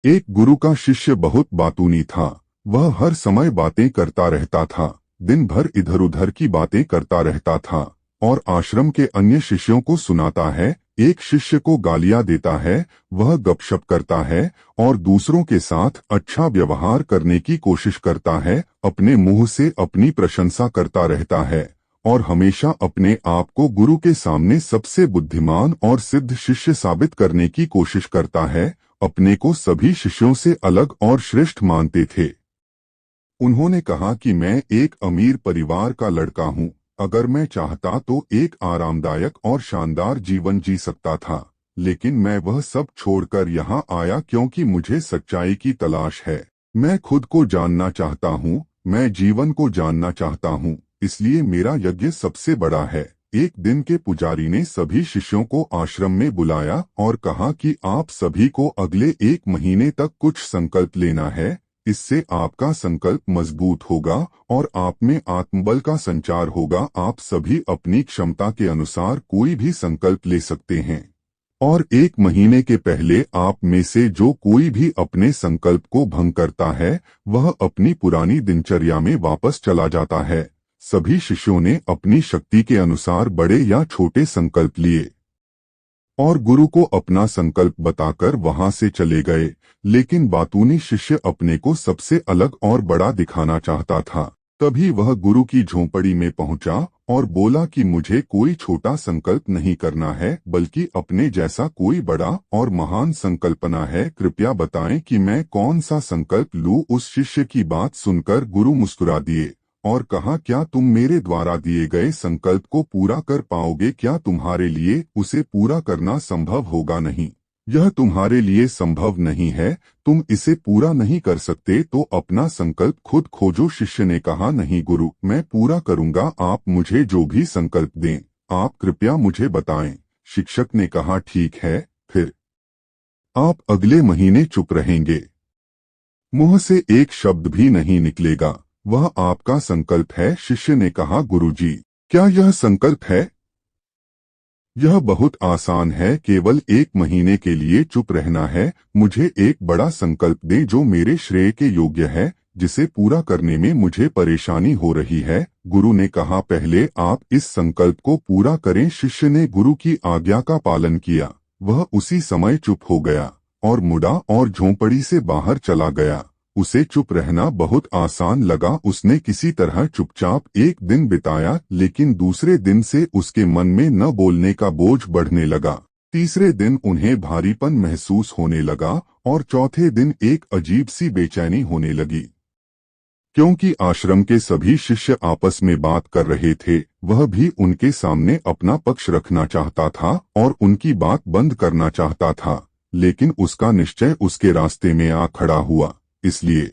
एक गुरु का शिष्य बहुत बातूनी था। वह हर समय बातें करता रहता था, दिन भर इधर उधर की बातें करता रहता था और आश्रम के अन्य शिष्यों को सुनाता है। एक शिष्य को गालियां देता है, वह गपशप करता है और दूसरों के साथ अच्छा व्यवहार करने की कोशिश करता है, अपने मुंह से अपनी प्रशंसा करता रहता है और हमेशा अपने आप को गुरु के सामने सबसे बुद्धिमान और सिद्ध शिष्य साबित करने की कोशिश करता है। अपने को सभी शिष्यों से अलग और श्रेष्ठ मानते थे। उन्होंने कहा कि मैं एक अमीर परिवार का लड़का हूँ। अगर मैं चाहता तो एक आरामदायक और शानदार जीवन जी सकता था, लेकिन मैं वह सब छोड़कर यहाँ आया क्योंकि मुझे सच्चाई की तलाश है। मैं खुद को जानना चाहता हूँ, मैं जीवन को जानना चाहता हूँ, इसलिए मेरा यज्ञ सबसे बड़ा है। एक दिन के पुजारी ने सभी शिष्यों को आश्रम में बुलाया और कहा कि आप सभी को अगले 1 महीने तक कुछ संकल्प लेना है। इससे आपका संकल्प मजबूत होगा और आप में आत्मबल का संचार होगा। आप सभी अपनी क्षमता के अनुसार कोई भी संकल्प ले सकते हैं और 1 महीने के पहले आप में से जो कोई भी अपने संकल्प को भंग करता है, वह अपनी पुरानी दिनचर्या में वापस चला जाता है। सभी शिष्यों ने अपनी शक्ति के अनुसार बड़े या छोटे संकल्प लिए और गुरु को अपना संकल्प बताकर वहां से चले गए। लेकिन बातूनी शिष्य अपने को सबसे अलग और बड़ा दिखाना चाहता था। तभी वह गुरु की झोंपड़ी में पहुंचा और बोला कि मुझे कोई छोटा संकल्प नहीं करना है, बल्कि अपने जैसा कोई बड़ा और महान संकल्पना है। कृपया बताएं कि मैं कौन सा संकल्प लूं। उस शिष्य की बात सुनकर गुरु मुस्कुरा दिए और कहा, क्या तुम मेरे द्वारा दिए गए संकल्प को पूरा कर पाओगे? क्या तुम्हारे लिए उसे पूरा करना संभव होगा? नहीं, यह तुम्हारे लिए संभव नहीं है। तुम इसे पूरा नहीं कर सकते तो अपना संकल्प खुद खोजो। शिष्य ने कहा, नहीं गुरु, मैं पूरा करूंगा। आप मुझे जो भी संकल्प दें, आप कृपया मुझे बताएं। शिक्षक ने कहा, ठीक है, फिर आप अगले महीने चुप रहेंगे। मुंह से एक शब्द भी नहीं निकलेगा। वह आपका संकल्प है। शिष्य ने कहा, गुरुजी, क्या यह संकल्प है? यह बहुत आसान है, केवल 1 महीने के लिए चुप रहना है। मुझे एक बड़ा संकल्प दें जो मेरे श्रेय के योग्य है, जिसे पूरा करने में मुझे परेशानी हो रही है। गुरु ने कहा, पहले आप इस संकल्प को पूरा करें। शिष्य ने गुरु की आज्ञा का पालन किया। वह उसी समय चुप हो गया और मुड़ा और झोंपड़ी से बाहर चला गया। उसे चुप रहना बहुत आसान लगा। उसने किसी तरह चुपचाप 1 दिन बिताया, लेकिन दूसरे दिन से उसके मन में न बोलने का बोझ बढ़ने लगा। तीसरे दिन उन्हें भारीपन महसूस होने लगा और चौथे दिन एक अजीब सी बेचैनी होने लगी। क्योंकि आश्रम के सभी शिष्य आपस में बात कर रहे थे, वह भी उनके सामने अपना पक्ष रखना चाहता था और उनकी बात बंद करना चाहता था, लेकिन उसका निश्चय उसके रास्ते में आ खड़ा हुआ। इसलिए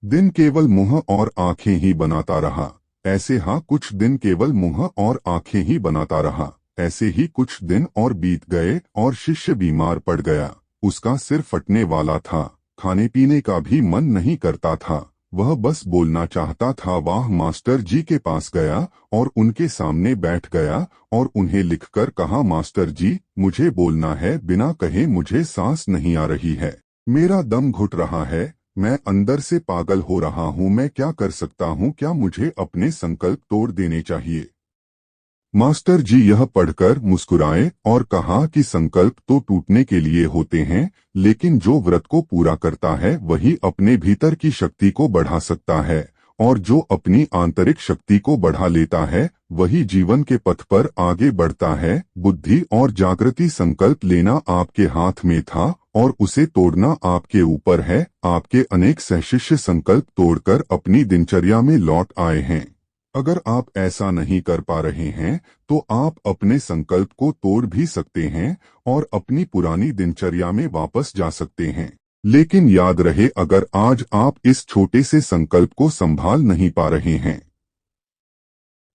दिन केवल मुंह और आंखें ही बनाता रहा। कुछ दिन केवल मुंह और आंखें ही बनाता रहा। ऐसे ही कुछ दिन और बीत गए और शिष्य बीमार पड़ गया। उसका सिर फटने वाला था, खाने पीने का भी मन नहीं करता था। वह बस बोलना चाहता था। वह मास्टर जी के पास गया और उनके सामने बैठ गया और उन्हें लिखकर कहा, मास्टर जी, मुझे बोलना है। बिना कहे मुझे सांस नहीं आ रही है, मेरा दम घुट रहा है, मैं अंदर से पागल हो रहा हूँ। मैं क्या कर सकता हूँ? क्या मुझे अपने संकल्प तोड़ देने चाहिए? मास्टर जी यह पढ़कर मुस्कुराए और कहा कि संकल्प तो टूटने के लिए होते हैं, लेकिन जो व्रत को पूरा करता है वही अपने भीतर की शक्ति को बढ़ा सकता है, और जो अपनी आंतरिक शक्ति को बढ़ा लेता है वही जीवन के पथ पर आगे बढ़ता है। बुद्धि और जागृति संकल्प लेना आपके हाथ में था और उसे तोड़ना आपके ऊपर है। आपके अनेक सहशिष्य संकल्प तोड़कर अपनी दिनचर्या में लौट आए हैं। अगर आप ऐसा नहीं कर पा रहे हैं तो आप अपने संकल्प को तोड़ भी सकते हैं और अपनी पुरानी दिनचर्या में वापस जा सकते हैं। लेकिन याद रहे, अगर आज आप इस छोटे से संकल्प को संभाल नहीं पा रहे हैं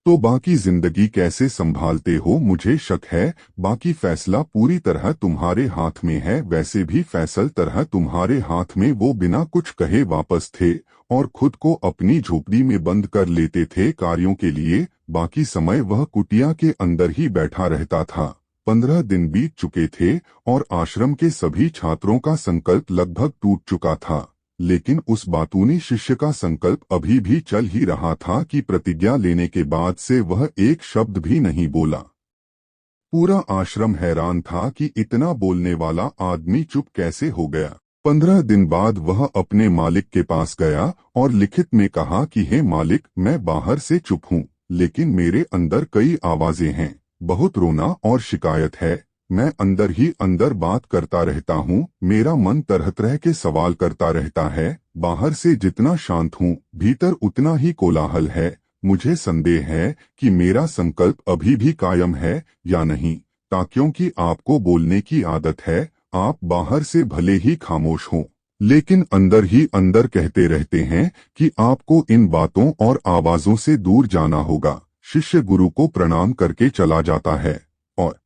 तो बाकी जिंदगी कैसे संभालते हो? मुझे शक है बाकी फैसला पूरी तरह तुम्हारे हाथ में है। वैसे भी फैसल तरह तुम्हारे हाथ में वो बिना कुछ कहे वापस थे और खुद को अपनी झोपड़ी में बंद कर लेते थे कार्यों के लिए। बाकी समय वह कुटिया के अंदर ही बैठा रहता था। 15 दिन बीत चुके थे और आश्रम के सभी छात्रों का संकल्प लगभग टूट चुका था, लेकिन उस बातूनी शिष्य का संकल्प अभी भी चल ही रहा था कि प्रतिज्ञा लेने के बाद से वह एक शब्द भी नहीं बोला। पूरा आश्रम हैरान था कि इतना बोलने वाला आदमी चुप कैसे हो गया। 15 दिन बाद वह अपने मालिक के पास गया और लिखित में कहा कि हे मालिक, मैं बाहर से चुप हूँ, लेकिन मेरे अंदर कई आवाजें हैं, बहुत रोना और शिकायत है। मैं अंदर ही अंदर बात करता रहता हूँ, मेरा मन तरह तरह के सवाल करता रहता है। बाहर से जितना शांत हूँ, भीतर उतना ही कोलाहल है। मुझे संदेह है कि मेरा संकल्प अभी भी कायम है या नहीं, क्योंकि आपको बोलने की आदत है। आप बाहर से भले ही खामोश हों, लेकिन अंदर ही अंदर कहते रहते हैं कि आपको इन बातों और आवाजों से दूर जाना होगा। शिष्य गुरु को प्रणाम करके चला जाता है और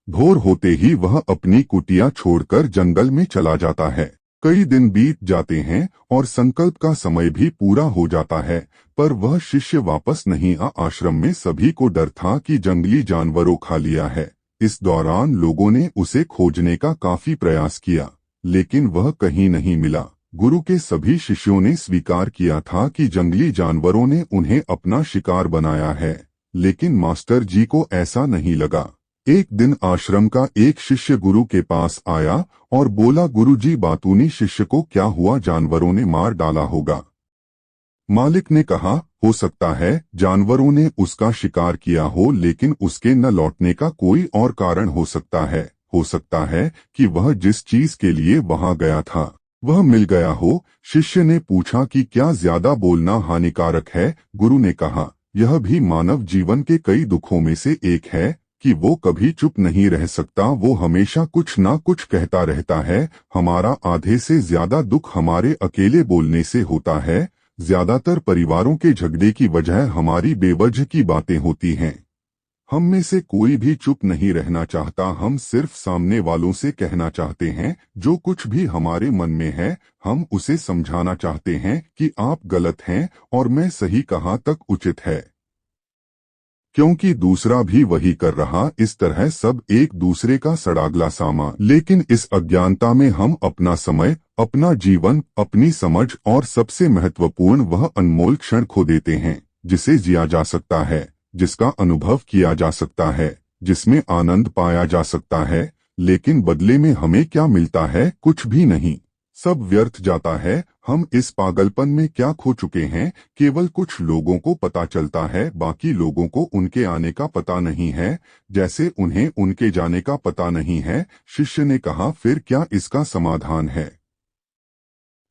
भोर होते ही वह अपनी कुटिया छोड़कर जंगल में चला जाता है। कई दिन बीत जाते हैं और संकल्प का समय भी पूरा हो जाता है, पर वह शिष्य वापस नहीं आ। आश्रम में सभी को डर था कि जंगली जानवरों खा लिया है। इस दौरान लोगों ने उसे खोजने का काफी प्रयास किया, लेकिन वह कहीं नहीं मिला। गुरु के सभी शिष्यों ने स्वीकार किया था कि जंगली जानवरों ने उन्हें अपना शिकार बनाया है, लेकिन मास्टर जी को ऐसा नहीं लगा। एक दिन आश्रम का एक शिष्य गुरु के पास आया और बोला, गुरुजी, बातूनी शिष्य को क्या हुआ? जानवरों ने मार डाला होगा। मालिक ने कहा, हो सकता है जानवरों ने उसका शिकार किया हो, लेकिन उसके न लौटने का कोई और कारण हो सकता है। हो सकता है कि वह जिस चीज के लिए वहां गया था वह मिल गया हो। शिष्य ने पूछा कि क्या ज्यादा बोलना हानिकारक है? गुरु ने कहा, यह भी मानव जीवन के कई दुखों में से एक है कि वो कभी चुप नहीं रह सकता, वो हमेशा कुछ ना कुछ कहता रहता है। हमारा आधे से ज्यादा दुख हमारे अकेले बोलने से होता है। ज्यादातर परिवारों के झगड़े की वजह हमारी बेवजह की बातें होती हैं। हम में से कोई भी चुप नहीं रहना चाहता, हम सिर्फ सामने वालों से कहना चाहते हैं जो कुछ भी हमारे मन में है। हम उसे समझाना चाहते हैं कि आप गलत हैं और मैं सही कहाँ तक उचित है, क्योंकि दूसरा भी वही कर रहा। इस तरह सब एक दूसरे का सड़ागला सामा। लेकिन इस अज्ञानता में हम अपना समय, अपना जीवन, अपनी समझ और सबसे महत्वपूर्ण वह अनमोल क्षण खो देते हैं जिसे जिया जा सकता है, जिसका अनुभव किया जा सकता है, जिसमें आनंद पाया जा सकता है। लेकिन बदले में हमें क्या मिलता है? कुछ भी नहीं, सब व्यर्थ जाता है। हम इस पागलपन में क्या खो चुके हैं? केवल कुछ लोगों को पता चलता है, बाकी लोगों को उनके आने का पता नहीं है, जैसे उन्हें उनके जाने का पता नहीं है। शिष्य ने कहा, फिर क्या इसका समाधान है?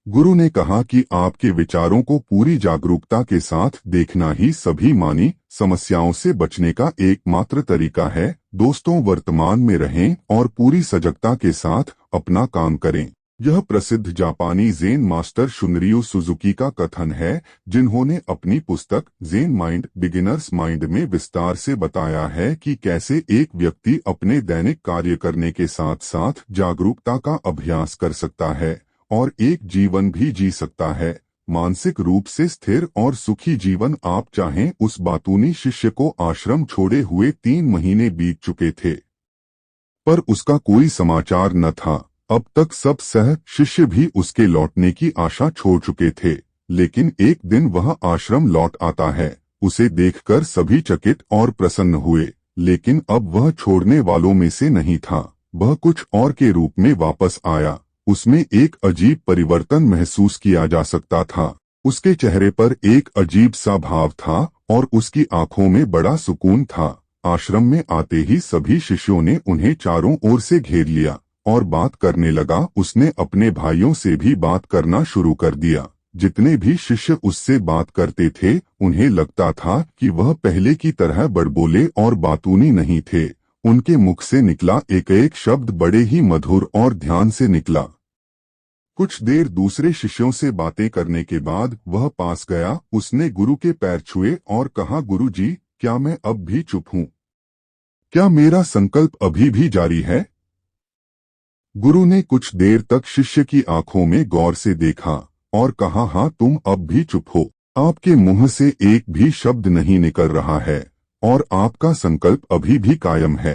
गुरु ने कहा कि आपके विचारों को पूरी जागरूकता के साथ देखना ही सभी मानी समस्याओं से बचने का एकमात्र तरीका है। दोस्तों, वर्तमान में रहें और पूरी सजगता के साथ अपना काम करें। यह प्रसिद्ध जापानी ज़ेन मास्टर शुनरियो सुजुकी का कथन है, जिन्होंने अपनी पुस्तक ज़ेन माइंड बिगिनर्स माइंड में विस्तार से बताया है कि कैसे एक व्यक्ति अपने दैनिक कार्य करने के साथ साथ जागरूकता का अभ्यास कर सकता है और एक जीवन भी जी सकता है, मानसिक रूप से स्थिर और सुखी जीवन। आप चाहें उस बातूनी शिष्य को आश्रम छोड़े हुए 3 महीने बीत चुके थे, पर उसका कोई समाचार न था। अब तक सब सह शिष्य भी उसके लौटने की आशा छोड़ चुके थे, लेकिन एक दिन वह आश्रम लौट आता है। उसे देखकर सभी चकित और प्रसन्न हुए, लेकिन अब वह छोड़ने वालों में से नहीं था। वह कुछ और के रूप में वापस आया। उसमें एक अजीब परिवर्तन महसूस किया जा सकता था। उसके चेहरे पर एक अजीब सा भाव था और उसकी आंखों में बड़ा सुकून था। आश्रम में आते ही सभी शिष्यों ने उन्हें चारों ओर से घेर लिया और बात करने लगा। उसने अपने भाइयों से भी बात करना शुरू कर दिया। जितने भी शिष्य उससे बात करते थे, उन्हें लगता था कि वह पहले की तरह बड़बोले और बातूनी नहीं थे। उनके मुख से निकला एक एक शब्द बड़े ही मधुर और ध्यान से निकला। कुछ देर दूसरे शिष्यों से बातें करने के बाद वह पास गया। उसने गुरु के पैर छुए और कहा, गुरु जी, क्या मैं अब भी चुप हूँ? क्या मेरा संकल्प अभी भी जारी है? गुरु ने कुछ देर तक शिष्य की आंखों में गौर से देखा और कहा, हाँ, तुम अब भी चुप हो। आपके मुंह से एक भी शब्द नहीं निकल रहा है और आपका संकल्प अभी भी कायम है।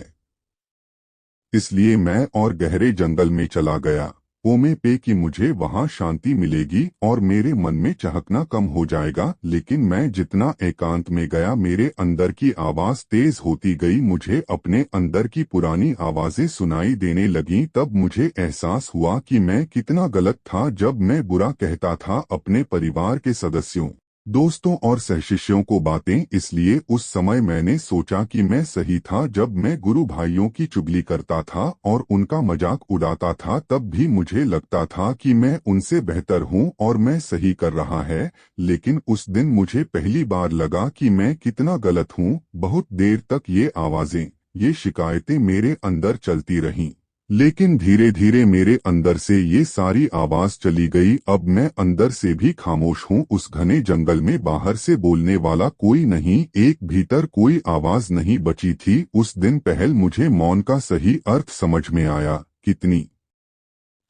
इसलिए मैं और गहरे जंगल में चला गया, उम्मीद पे कि मुझे वहां शांति मिलेगी और मेरे मन में चहकना कम हो जाएगा। लेकिन मैं जितना एकांत में गया, मेरे अंदर की आवाज तेज होती गई। मुझे अपने अंदर की पुरानी आवाजें सुनाई देने लगीं। तब मुझे एहसास हुआ कि मैं कितना गलत था जब मैं बुरा कहता था अपने परिवार के सदस्यों, दोस्तों और सहशिष्यों को बातें। इसलिए उस समय मैंने सोचा कि मैं सही था। जब मैं गुरु भाइयों की चुगली करता था और उनका मजाक उड़ाता था, तब भी मुझे लगता था कि मैं उनसे बेहतर हूं और मैं सही कर रहा है। लेकिन उस दिन मुझे पहली बार लगा कि मैं कितना गलत हूं। बहुत देर तक ये आवाजें, ये शिकायतें मेरे अंदर चलती रहीं, लेकिन धीरे धीरे मेरे अंदर से ये सारी आवाज चली गई। अब मैं अंदर से भी खामोश हूँ। उस घने जंगल में बाहर से बोलने वाला कोई नहीं, एक भीतर कोई आवाज नहीं बची थी। उस दिन पहल मुझे मौन का सही अर्थ समझ में आया। कितनी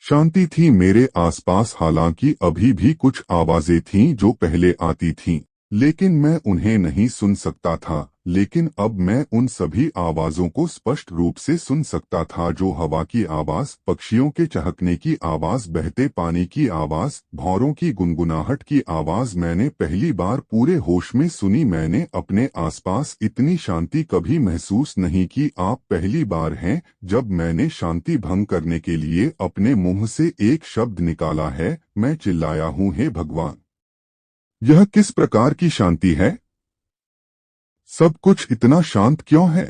शांति थी मेरे आसपास। हालांकि अभी भी कुछ आवाजें थीं जो पहले आती थीं, लेकिन मैं उन्हें नहीं सुन सकता था। लेकिन अब मैं उन सभी आवाजों को स्पष्ट रूप से सुन सकता था, जो हवा की आवाज, पक्षियों के चहकने की आवाज, बहते पानी की आवाज, भौरों की गुनगुनाहट की आवाज मैंने पहली बार पूरे होश में सुनी। मैंने अपने आसपास इतनी शांति कभी महसूस नहीं की। आप पहली बार हैं जब मैंने शांति भंग करने के लिए अपने मुंह से एक शब्द निकाला है। मैं चिल्लाया हूँ, हे भगवान, यह किस प्रकार की शांति है? सब कुछ इतना शांत क्यों है?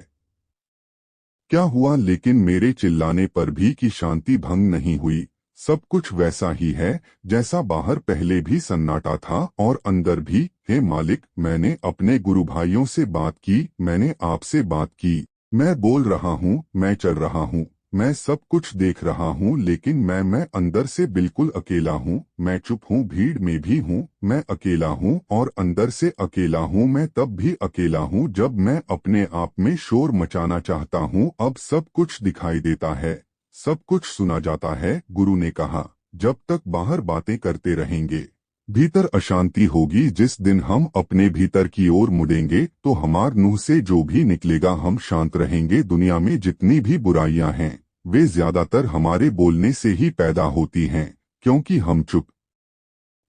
क्या हुआ? लेकिन मेरे चिल्लाने पर भी की शांति भंग नहीं हुई। सब कुछ वैसा ही है जैसा बाहर पहले भी सन्नाटा था और अंदर भी। हे मालिक, मैंने अपने गुरु भाइयों से बात की, मैंने आपसे बात की। मैं बोल रहा हूँ, मैं चल रहा हूँ, मैं सब कुछ देख रहा हूँ, लेकिन मैं अंदर से बिल्कुल अकेला हूँ। मैं चुप हूँ, भीड़ में भी हूँ, मैं अकेला हूँ और अंदर से अकेला हूँ। मैं तब भी अकेला हूँ जब मैं अपने आप में शोर मचाना चाहता हूँ। अब सब कुछ दिखाई देता है, सब कुछ सुना जाता है। गुरु ने कहा, जब तक बाहर बातें करते रहेंगे, भीतर अशांति होगी। जिस दिन हम अपने भीतर की ओर मुड़ेंगे तो हमारे मुंह से जो भी निकलेगा, हम शांत रहेंगे। दुनिया में जितनी भी बुराइयां हैं, वे ज्यादातर हमारे बोलने से ही पैदा होती हैं, क्योंकि हम चुप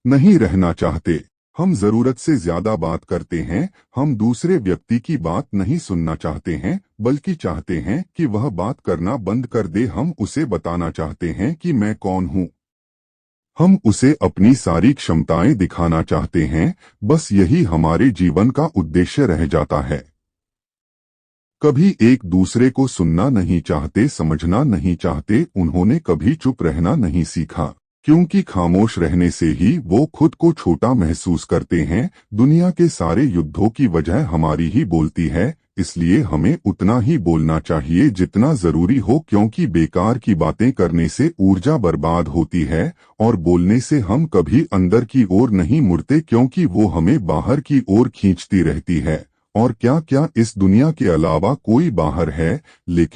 नहीं रहना चाहते। हम जरूरत से ज्यादा बात करते हैं। हम दूसरे व्यक्ति की बात नहीं सुनना चाहते हैं, बल्कि चाहते हैं कि वह बात करना बंद कर दे। हम उसे बताना चाहते हैं कि मैं कौन हूँ। हम उसे अपनी सारी क्षमताएं दिखाना चाहते हैं। बस यही हमारे जीवन का उद्देश्य रह जाता है। कभी एक दूसरे को सुनना नहीं चाहते, समझना नहीं चाहते। उन्होंने कभी चुप रहना नहीं सीखा, क्योंकि खामोश रहने से ही वो खुद को छोटा महसूस करते हैं। दुनिया के सारे युद्धों की वजह हमारी ही बोलती है, इसलिए हमें उतना ही बोलना चाहिए जितना जरूरी हो, क्योंकि बेकार की बातें करने से ऊर्जा बर्बाद होती है और बोलने से हम कभी अंदर की ओर नहीं मुड़ते, क्योंकि वो हमें बाहर की ओर खींचती रहती है। और क्या क्या इस दुनिया के अलावा कोई बाहर है, लेकिन